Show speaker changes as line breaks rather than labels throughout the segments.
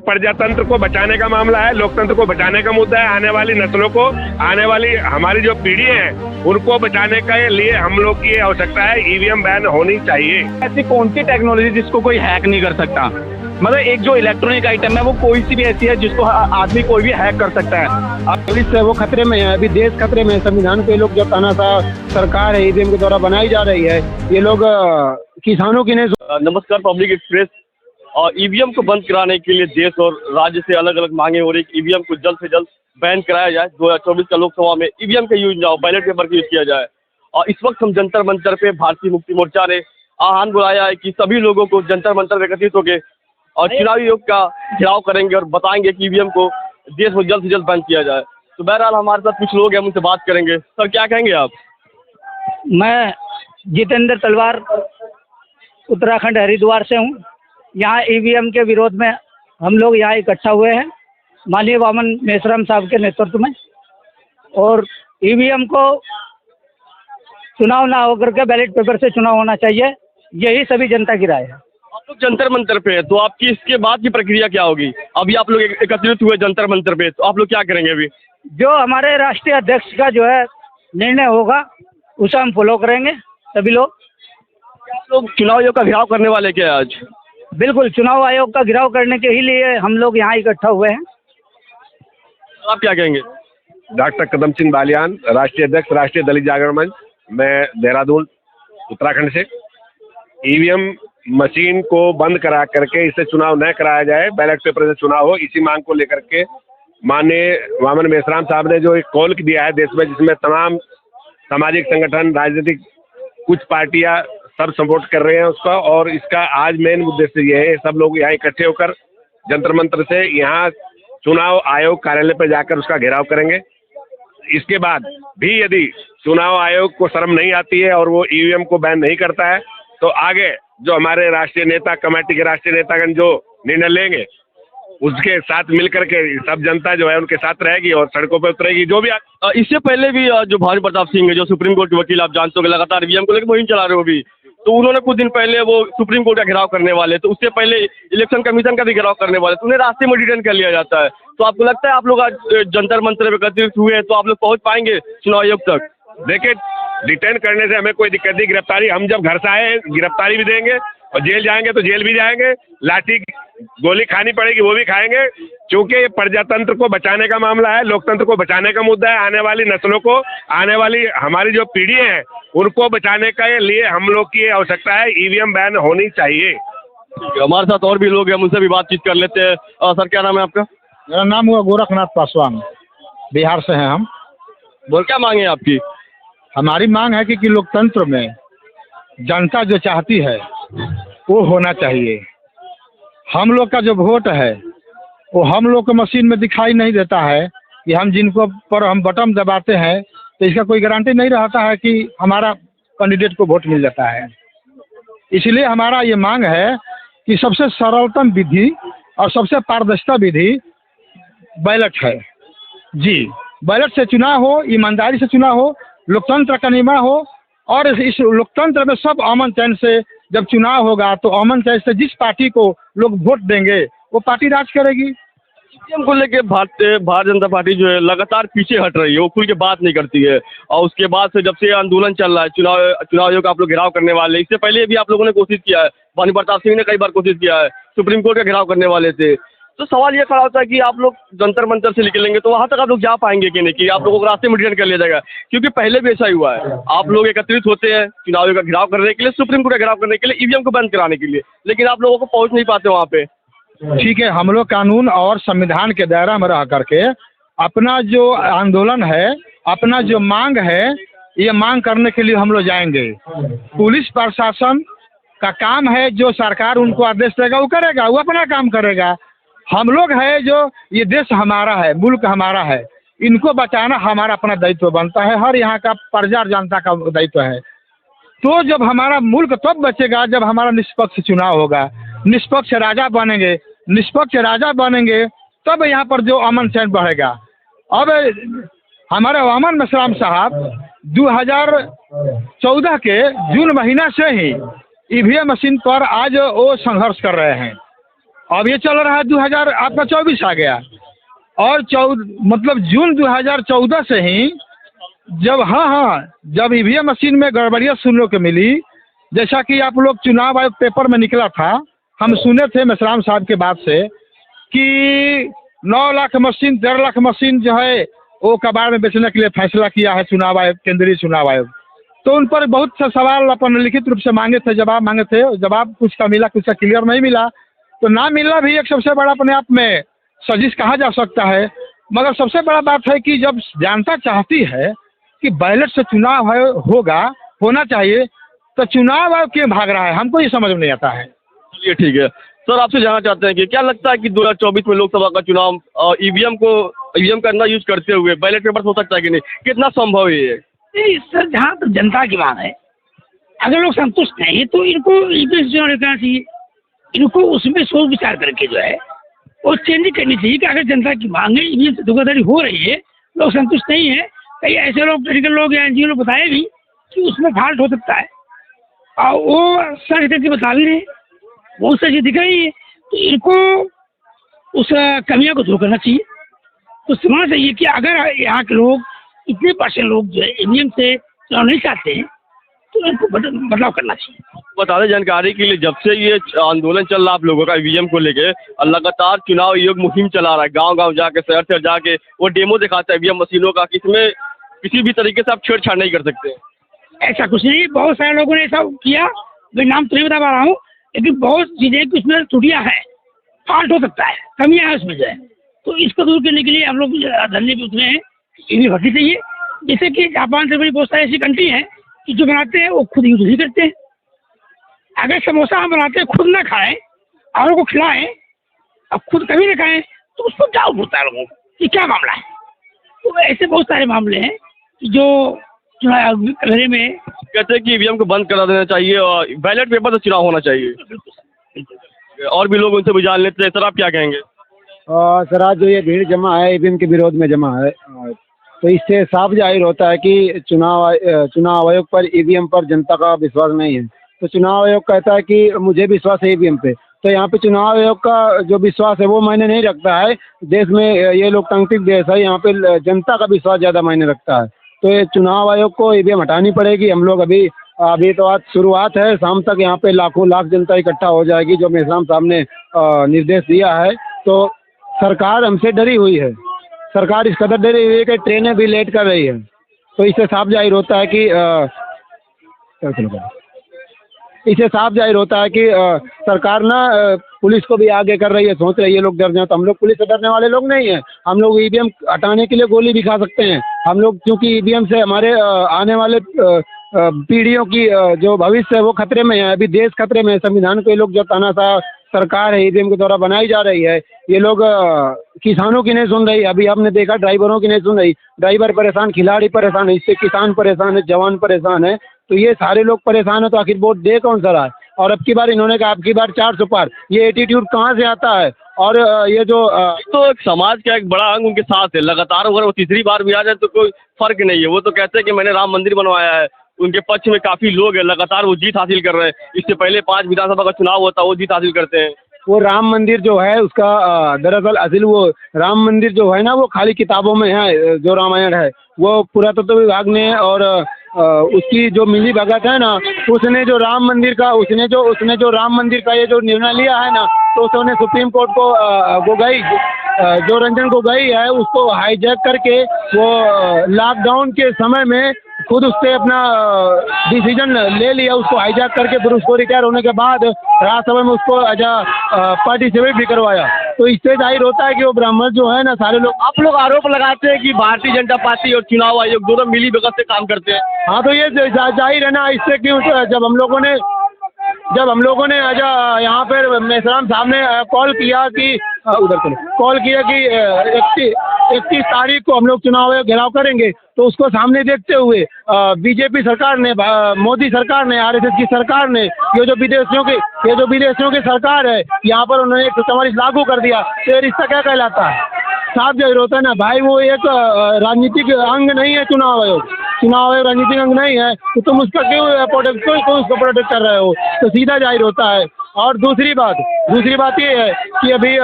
प्रजातंत्र को बचाने का मामला है, लोकतंत्र को बचाने का मुद्दा है। आने वाली नस्लों को, आने वाली हमारी जो पीढ़ी है उनको बचाने के लिए हम लोग की आवश्यकता है। ईवीएम बैन होनी चाहिए।
ऐसी कौन सी टेक्नोलॉजी जिसको कोई हैक नहीं कर सकता? मतलब एक जो इलेक्ट्रॉनिक आइटम है वो कोई सी भी ऐसी है जिसको आदमी कोई भी हैक कर सकता है।
अब इससे वो खतरे में है, अभी देश खतरे में है। संविधान पे लोग जो तानाशाह सरकार है ईवीएम के द्वारा बनाई जा रही है, ये लोग किसानों की नहीं।
नमस्कार, पब्लिक एक्सप्रेस। और ईवीएम को बंद कराने के लिए देश और राज्य से अलग अलग मांगे हो रही है। ईवीएम को जल्द से जल्द बैन कराया जाए। 2024 का लोकसभा में ईवीएम का यूज ना हो, बैलेट पेपर का यूज किया जाए। और इस वक्त हम जंतर मंतर पे भारतीय मुक्ति मोर्चा ने आह्वान बुलाया है कि सभी लोगों को जंतर मंतर में एकत्रित होकर और चुनावी आयोग का घेराव करेंगे और बताएंगे कि ईवीएम को देश में जल्द से जल्द बंद किया जाए। तो बहरहाल हमारे साथ कुछ लोग हैं, हम उनसे बात करेंगे। सर, क्या कहेंगे आप?
मैं जितेंद्र तलवार उत्तराखंड हरिद्वार से हूँ। यहाँ ईवीएम के विरोध में हम लोग यहाँ इकट्ठा हुए हैं माननीय वामन मेश्राम साहब के नेतृत्व में। और ईवीएम को चुनाव ना होकर के बैलेट पेपर से चुनाव होना चाहिए, यही सभी जनता की राय है।
आप लोग जंतर मंतर पे है, तो आपकी इसके बाद की प्रक्रिया क्या होगी? अभी आप लोग एकत्रित हुए जंतर मंतर पे, तो आप लोग क्या करेंगे अभी?
जो हमारे राष्ट्रीय अध्यक्ष का जो है निर्णय होगा उसे हम फॉलो करेंगे सभी लोग।
आप लोग चुनाव आयोग का घेराव करने वाले क्या आज?
बिल्कुल, चुनाव आयोग का घेराव करने के ही लिए हम लोग यहाँ इकट्ठा हुए हैं।
आप क्या कहेंगे?
डॉक्टर कदम सिंह बालियान, राष्ट्रीय अध्यक्ष राष्ट्रीय दलित जागरण मंच, मैं देहरादून उत्तराखंड से। ईवीएम मशीन को बंद करा करके इससे चुनाव न कराया जाए, बैलेट पेपर से चुनाव हो, इसी मांग को लेकर के माननीय वामन मेश्राम साहब ने जो एक कॉल दिया है देश में, जिसमें तमाम सामाजिक संगठन, राजनीतिक कुछ पार्टियां सब सपोर्ट कर रहे हैं उसका। और इसका आज मेन उद्देश्य ये है, सब लोग यहाँ इकट्ठे होकर जंतर मंतर से यहाँ चुनाव आयोग कार्यालय पर जाकर उसका घेराव करेंगे। इसके बाद भी यदि चुनाव आयोग को शर्म नहीं आती है और वो ईवीएम को बैन नहीं करता है, तो आगे जो हमारे राष्ट्रीय नेता, कमेटी के राष्ट्रीय नेतागण जो निर्णय लेंगे उसके साथ मिलकर के सब जनता जो है उनके साथ रहेगी और सड़कों पर उतरेगी। जो भी
इससे पहले भी जो भानु प्रताप सिंह है, जो सुप्रीम कोर्ट के वकील, आप जानते हो लगातार ईवीएम को लेकर मुहिम चला रहे हो अभी, तो उन्होंने कुछ दिन पहले वो सुप्रीम कोर्ट का घेराव करने वाले, तो उससे पहले इलेक्शन कमीशन का भी घेराव करने वाले, तो उन्हें रास्ते में डिटेन कर लिया जाता है। तो आपको लगता है आप लोग आज जंतर मंतर में एकत्रित हुए हैं तो आप लोग पहुंच पाएंगे चुनाव आयोग तक?
देखिए, डिटेन करने से हमें कोई दिक्कत नहीं। गिरफ्तारी, हम जब घर से आए गिरफ्तारी भी देंगे और जेल जाएंगे तो जेल भी जाएंगे, लाठी गोली खानी पड़ेगी वो भी खाएंगे, क्योंकि ये प्रजातंत्र को बचाने का मामला है, लोकतंत्र को बचाने का मुद्दा है। आने वाली नस्लों को, आने वाली हमारी जो पीढ़ी है उनको बचाने के लिए हम लोग की आवश्यकता है। ईवीएम बैन होनी चाहिए।
हमारे साथ और भी लोग हैं, उनसे भी बातचीत कर लेते हैं। सर, क्या नाम है आपका?
मेरा नाम हुआ गोरखनाथ पासवान, बिहार से हैं हम।
बोल, क्या मांगे आपकी?
हमारी मांग है कि लोकतंत्र में जनता जो चाहती है वो होना चाहिए। हम लोग का जो वोट है वो हम लोग को मशीन में दिखाई नहीं देता है कि हम जिनको पर हम बटन दबाते हैं तो इसका कोई गारंटी नहीं रहता है कि हमारा कैंडिडेट को वोट मिल जाता है। इसलिए हमारा ये मांग है कि सबसे सरलतम विधि और सबसे पारदर्शिता विधि बैलेट है। जी, बैलेट से चुनाव हो, ईमानदारी से चुनाव हो, लोकतंत्र का निर्माण हो। और इस लोकतंत्र में सब अमन चैन से जब चुनाव होगा तो अमन चैन से जिस पार्टी को लोग वोट देंगे वो पार्टी राज करेगी।
ईवीएम को लेके भारतीय जनता पार्टी जो है लगातार पीछे हट रही है, वो खुल के बात नहीं करती है। और उसके बाद से जब से आंदोलन चल रहा है, चुनाव आयोग का आप लोग घेराव करने वाले, इससे पहले भी आप लोगों ने कोशिश किया है, भानु प्रताप सिंह ने कई बार कोशिश किया है, सुप्रीम कोर्ट का घेराव करने वाले थे। तो सवाल ये खड़ा होता है कि आप लोग जंतर मंतर से निकलेंगे तो वहाँ तक आप लोग जा पाएंगे कि नहीं, कि आप लोगों को रास्ते में डिटेन कर लिया जाएगा? क्योंकि पहले भी ऐसा ही हुआ है, आप लोग एकत्रित होते हैं चुनाव आयोग का घेराव करने के लिए, सुप्रीम कोर्ट का घेराव करने के लिए, ईवीएम को बंद कराने के लिए, लेकिन आप लोगों को पहुँच नहीं पाते वहाँ पे।
ठीक है, हम लोग कानून और संविधान के दायरा में रह करके अपना जो आंदोलन है, अपना जो मांग है, ये मांग करने के लिए हम लोग जाएंगे। पुलिस प्रशासन का काम है, जो सरकार उनको आदेश देगा वो करेगा, वो अपना काम करेगा। हम लोग है जो ये देश हमारा है, मुल्क हमारा है, इनको बचाना हमारा अपना दायित्व बनता है, हर यहाँ का प्रजा जनता का दायित्व है। तो जब हमारा मुल्क तब बचेगा जब हमारा निष्पक्ष चुनाव होगा, निष्पक्ष राजा बनेंगे, निष्पक्ष राजा बनेंगे तब यहाँ पर जो अमन चैन बढ़ेगा। अब हमारे वामन मेश्राम साहब 2014 के जून महीना से ही ईवीएम मशीन पर आज वो संघर्ष कर रहे हैं। अब ये चल रहा है 2000 आपका 24 आ गया, और मतलब जून 2014 से ही जब जब ईवीएम मशीन में गड़बड़ियाँ सुनने को मिली, जैसा कि आप लोग चुनाव आयोग पेपर में निकला था, हम सुने थे मेश्राम साहब के बात से कि 9 लाख मशीन 13 लाख मशीन जो है वो कबाड़ में बेचने के लिए फैसला किया है चुनाव आयोग, केंद्रीय चुनाव आयोग। तो उन पर बहुत से सवाल अपन लिखित रूप से मांगे थे, जवाब मांगे थे, जवाब कुछ का मिला, कुछ का क्लियर नहीं मिला। तो ना मिलना भी एक सबसे बड़ा अपने आप में सजिश कहा जा सकता है। मगर सबसे बड़ा बात है कि जब जनता चाहती है कि बैलेट से चुनाव होना चाहिए, तो चुनाव आयोग क्यों भाग रहा है, हमको ये समझ में नहीं आता है।
चलिए ठीक है सर, आपसे जानना चाहते हैं कि क्या लगता है कि 2024 में लोकसभा का चुनाव ईवीएम का यूज करते हुए बैलेट पेपर हो सकता है कि नहीं, कितना संभव है ये?
नहीं सर, जहाँ तक जनता की बात है, अगर लोग संतुष्ट नहीं तो इनको ईवीएम चुनाव करना चाहिए। इनको उसमें सोच विचार करके जो है वो चेंज करनी चाहिए कि अगर जनता की मांग है, ईवीएम से धोखाधड़ी हो रही है, लोग संतुष्ट नहीं है, कई ऐसे लोग टेक्निकल लोग या एनजीओ लोग बताए भी कि उसमें फॉल्ट हो सकता है, और वो सर्च करके बता भी रहे, बहुत सारी दिख रही है। तो इनको उस कमियों को दूर करना चाहिए। तो समझना चाहिए कि अगर यहाँ के लोग इतने % लोग जो है ईवीएम से चुनाव नहीं चाहते हैं, तो इनको बदलाव करना चाहिए।
बता दें जानकारी के लिए, जब से ये आंदोलन चल रहा है आप लोगों का ईवीएम को लेके, लगातार चुनाव आयोग मुहिम चला रहा है, गांव-गांव जाके, शहर जाके वो डेमो दिखाता है ईवीएम मशीनों का, इसमें किसी भी तरीके से आप छेड़छाड़ नहीं कर सकते।
ऐसा कुछ नहीं, बहुत सारे लोगों ने ऐसा किया, मैं नाम तो नहीं बता पा रहा हूँ, लेकिन बहुत चीजें कि उसमें त्रुटियां हैं, फॉल्ट हो सकता है, कमियां हैं उसमें जो है। तो इसको दूर करने के लिए हम लोग धरने पे उतरे हैं, ईवीएम भर्ती चाहिए। जैसे कि जापान से बड़ी बहुत सारी ऐसी कंट्री हैं कि जो बनाते हैं वो खुद यूज ही करते हैं। अगर समोसा हम बनाते हैं, खुद ना खाएं, औरों को खिलाएं, अब खुद कभी ना खाएं, तो उसको डाउट होता है लोगों को कि क्या मामला है। तो ऐसे बहुत सारे मामले हैं जो चुनाव करने में
कहते हैं कि ईवीएम को बंद करा देना चाहिए और बैलेट पेपर से चुनाव होना चाहिए। और भी लोग उनसे भी जान लेते हैं, सर आप क्या कहेंगे?
सर, आज जो ये भीड़ जमा है ईवीएम के विरोध में जमा है, तो इससे साफ जाहिर होता है कि चुनाव आयोग पर ईवीएम पर जनता का विश्वास नहीं है। तो चुनाव आयोग कहता है कि मुझे विश्वास है ईवीएम पे, तो यहाँ पे चुनाव आयोग का जो विश्वास है वो मायने नहीं रखता है। देश में ये लोकतांत्रिक देश है, यहाँ पे जनता का विश्वास ज़्यादा मायने रखता है। तो ये चुनाव आयोग को ईवीएम हटानी पड़ेगी। हम लोग अभी तो आज शुरुआत है, शाम तक यहाँ पे लाखों लाख जनता इकट्ठा हो जाएगी, जो मेश्राम साहब ने निर्देश दिया है। तो सरकार हमसे डरी हुई है, सरकार इस कदर डरी हुई है कि ट्रेनें भी लेट कर रही है। तो इससे साफ जाहिर होता है कि सरकार ना पुलिस को भी आगे कर रही है, सोच रही है लोग डर जाए। तो हम लोग पुलिस से डरने वाले लोग नहीं हैं, हम लोग ईवीएम हटाने के लिए गोली भी खा सकते हैं। हम लोग क्योंकि ईवीएम से हमारे आने वाले पीढ़ियों की जो भविष्य है वो खतरे में है, अभी देश खतरे में है। संविधान को ये लोग जो तानाशाह सरकार है ईवीएम के द्वारा बनाई जा रही है, ये लोग किसानों की नहीं सुन रही। अभी आपने देखा ड्राइवरों की नहीं सुन रही, ड्राइवर परेशान, खिलाड़ी परेशान है, इससे किसान परेशान है, जवान परेशान है। तो ये सारे लोग परेशान है, तो आखिर वोट दे कौन सा रहा है? और अब की बार इन्होंने कहा अब की बार 400 पार, ये एटीट्यूड कहाँ से आता है? और ये जो
तो एक समाज का एक बड़ा अंग उनके साथ है, लगातार अगर वो तीसरी बार भी आ जाए तो कोई फर्क नहीं है। वो तो कहते हैं कि मैंने राम मंदिर बनवाया है, उनके पक्ष में काफ़ी लोग हैं, लगातार वो जीत हासिल कर रहे हैं। इससे पहले 5 विधानसभा का चुनाव होता है, वो जीत हासिल करते हैं।
वो राम मंदिर जो है उसका दरअसल असल वो राम मंदिर जो है ना वो खाली किताबों में है। जो रामायण है वो पुरातत्व विभाग ने और उसकी जो मिली भगत है ना, उसने जो राम मंदिर का ये जो निर्णय लिया है ना, तो उसने सुप्रीम कोर्ट को जो रंजन गोगोई है उसको हाईजैक करके वो लॉकडाउन के समय में खुद उससे अपना डिसीजन ले लिया, उसको हाईजैक करके फिर उसको रिटायर होने के बाद राज्यसभा में उसको पार्टिसिपेट भी करवाया। तो इससे जाहिर होता है कि वो ब्राह्मण जो है ना, सारे लोग
आप लोग आरोप लगाते हैं कि भारतीय जनता पार्टी और चुनाव आयोग दोनों मिली भगत से काम करते हैं।
हाँ, तो ये जाहिर है ना। इससे क्यों जब हम लोगों ने यहाँ पर मेश्राम साहब ने कॉल किया कि 31 तारीख को हम लोग चुनाव घेराव करेंगे, तो उसको सामने देखते हुए बीजेपी सरकार ने, मोदी सरकार ने, आरएसएस की सरकार ने, ये जो विदेशियों की सरकार है, यहाँ पर उन्होंने 144 लागू कर दिया। तो ये रिश्ता क्या कहलाता है? साफ जाहिर होता है ना भाई, वो एक राजनीतिक अंग नहीं है चुनाव आयोग राजनीतिक अंग नहीं है, तो तुम उसका क्यों उसको प्रोटेक्ट कर रहे हो? तो सीधा जाहिर होता है। और दूसरी बात ये है कि अभी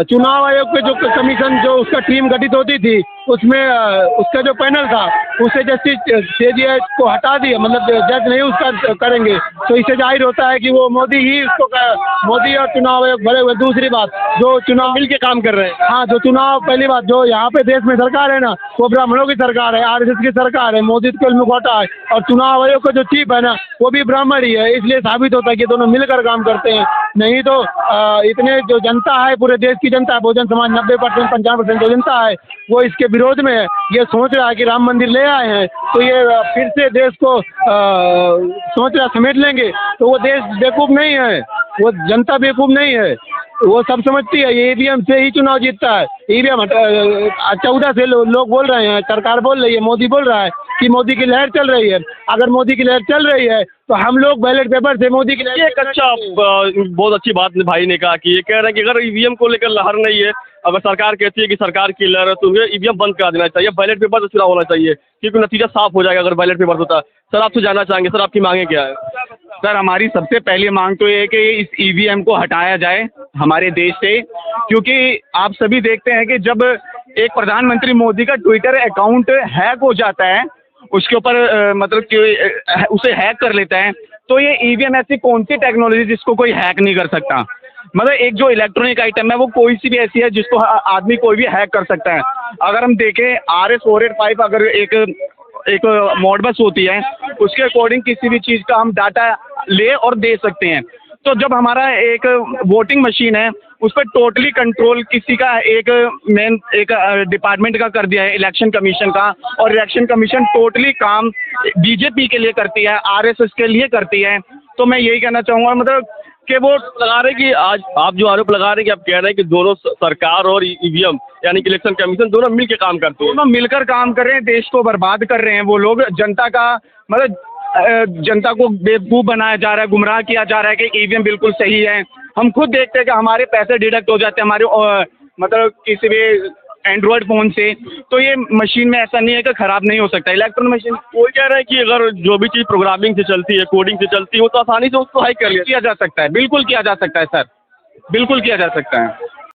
चुनाव आयोग पे जो कमीशन जो उसका टीम गठित होती थी उसमें उसका जो पैनल था उससे जस्टिस सीजेआई को हटा दिया, मतलब जज नहीं उसका करेंगे, तो इससे जाहिर होता है कि वो मोदी ही उसको मोदी और चुनाव आयोग भरे हुए। दूसरी बात, जो चुनाव
मिल के काम कर रहे हैं।
हाँ, जो चुनाव, पहली बात, जो यहाँ पे देश में सरकार है ना वो ब्राह्मणों की सरकार है, आरएसएस की सरकार है, मोदी के मुखौटा है, और चुनाव आयोग का जो चीफ है ना वो भी ब्राह्मण ही है। इसलिए साबित होता है कि दोनों मिलकर काम करते हैं। नहीं तो इतने जो जनता है, पूरे देश की जनता है, बहुजन समाज 90% 95% जो जनता है वो इसके विरोध में है। ये सोच रहा है कि राम मंदिर ले आए हैं तो ये फिर से देश को सोच रहा समेट लेंगे, तो वो देश बेवकूफ़ नहीं है, वो जनता बेवकूफ़ नहीं है, वो सब समझती है। ये ईवीएम से ही चुनाव जीतता है। ईवीएम 14 से लोग बोल रहे हैं, सरकार बोल रही है, मोदी बोल रहा है कि मोदी की लहर चल रही है। अगर मोदी की लहर चल रही है तो हम लोग बैलेट पेपर से मोदी की लहर।
एक अच्छा बहुत अच्छी बात भाई ने कहा कि ये कह रहे हैं कि अगर ईवीएम को लेकर लहर नहीं है, अगर सरकार कहती है कि सरकार की लहर है तो ईवीएम बंद करा देना चाहिए, बैलेट पेपर से चुनाव होना चाहिए, क्योंकि नतीजा साफ हो जाएगा अगर बैलेट पेपर होता है। सर आपसे जानना चाहेंगे, सर आपकी मांगे क्या है?
सर हमारी सबसे पहली मांग तो ये है कि इस ईवीएम को हटाया जाए हमारे देश से, क्योंकि आप सभी देखते हैं कि जब एक प्रधानमंत्री मोदी का ट्विटर अकाउंट हैक हो जाता है, उसके ऊपर मतलब कि उसे हैक कर लेता है, तो ये ईवीएम ऐसी कौन सी टेक्नोलॉजी जिसको कोई हैक नहीं कर सकता। मतलब एक जो इलेक्ट्रॉनिक आइटम है वो कोई सी भी ऐसी है जिसको आदमी कोई भी हैक कर सकता है। अगर हम देखें RS-485 अगर एक मॉडबस होती है, उसके अकॉर्डिंग किसी भी चीज़ का हम डाटा ले और दे सकते हैं। तो जब हमारा एक वोटिंग मशीन है उस पर टोटली कंट्रोल किसी का एक डिपार्टमेंट का कर दिया है, इलेक्शन कमीशन का, और इलेक्शन कमीशन टोटली काम बीजेपी के लिए करती है, RSS के लिए करती है। तो मैं यही कहना चाहूँगा मतलब कि वो
लगा रहे कि आज आप जो आरोप लगा रहे हैं कि आप कह रहे हैं कि दोनों सरकार और ईवीएम यानी कि इलेक्शन कमीशन दोनों मिल के काम करते हैं,
दोनों मिलकर काम कर रहे हैं, देश को बर्बाद कर रहे हैं वो लोग। जनता का मतलब जनता को बेवकूफ़ बनाया जा रहा है, गुमराह किया जा रहा है कि ईवीएम बिल्कुल सही है। हम खुद देखते हैं कि हमारे पैसे डिडक्ट हो जाते हैं हमारे मतलब किसी भी एंड्रॉयड फ़ोन से, तो ये मशीन में ऐसा नहीं है कि ख़राब नहीं हो सकता इलेक्ट्रॉनिक मशीन।
कोई कह रहा है कि अगर जो भी चीज़ प्रोग्रामिंग से चलती है, कोडिंग से चलती है, वो तो आसानी से उसको हैक कर
किया जा सकता है, बिल्कुल किया जा सकता है सर, बिल्कुल किया जा सकता है।